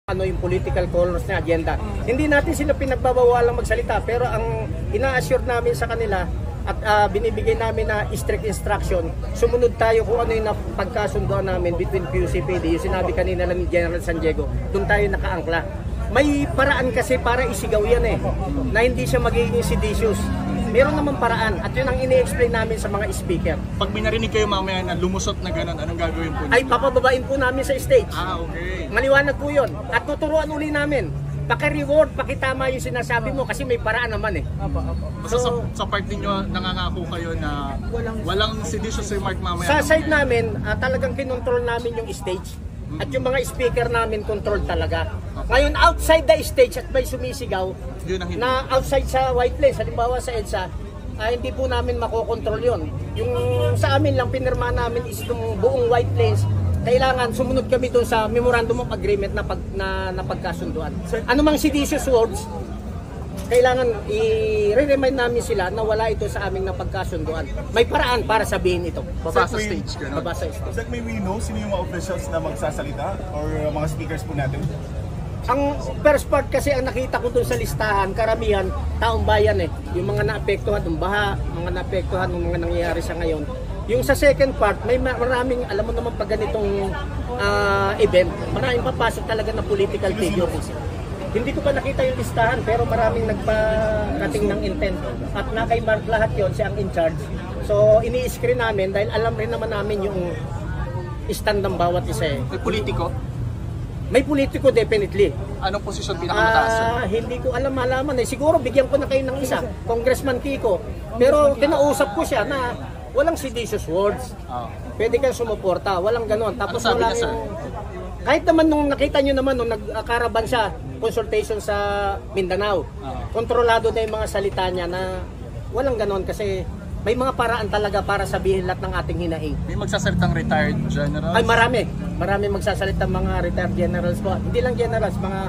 ano yung political colors na agenda. Hindi natin sila pinagbabawalang magsalita, pero ang ina-assure namin sa kanila at binibigay namin na strict instruction, sumunod tayo kung ano yung pagkasunduan namin between PUC-PD, yung sinabi kanina lang ni General San Diego, doon tayo nakaangkla. May paraan kasi para isigaw yan na hindi siya magiging seditious. Meron naman paraan at yun ang ini-explain namin sa mga speaker. Pag may narinig kayo mamaya na lumusot na gano'n, anong gagawin po? Ay papababain po namin sa stage. Okay. Maliwanag po yun. At tuturuan uli namin. Paki-reward, pakitama yung sinasabi mo kasi may paraan naman Basta sa part ninyo, nangangako kayo na walang seditious remark mamaya. Sa side namin, talagang kinontrol namin yung stage. At yung mga speaker namin control talaga. Ngayon outside the stage at may sumisigaw na outside sa White Plains, halimbawa sa EDSA, hindi po namin makokontrol yun. Yung sa amin lang pinirma namin is yung buong White Plains, kailangan sumunod kami doon sa Memorandum of Agreement na pagkasunduan. Ano mang seditious words, kailangan i-remind namin sila na wala ito sa aming napagkasunduan. May paraan para sabihin ito. Baba sa stage. Baba sa stage. Sir, may we know sino yung mga officials na magsasalita or mga speakers po natin? Ang first part kasi ang nakita ko doon sa listahan, karamihan, taong bayan yung mga naapektuhan ng baha, mga naapektuhan ng mga nangyayari sa ngayon. Yung sa second part, may maraming, alam mo naman pag ganitong event, maraming papasok talaga na political figures. Hindi ko pa nakita yung listahan pero maraming nagparating ng intent at nakay-mark lahat yon siya ang in charge. So ini-screen namin dahil alam rin naman namin yung stand ng bawat isa May politiko? May politiko definitely. Anong posisyon pinakamataas? Hindi ko malaman Siguro bigyan ko na kayo ng isa, Congressman Kiko. Pero kinausap ko siya na walang seditious words. Pwede kang sumuporta, walang ganon. Tapos ano sabi wala niya, sir? Kahit naman nung nakita nyo naman nung nagkaraban siya, consultation sa Mindanao, kontrolado na yung mga salita niya na walang ganon kasi may mga paraan talaga para sabihin lahat ng ating hinaing. May magsasalitang retired generals? Ay marami magsasalita mga retired generals po. Hindi lang generals, mga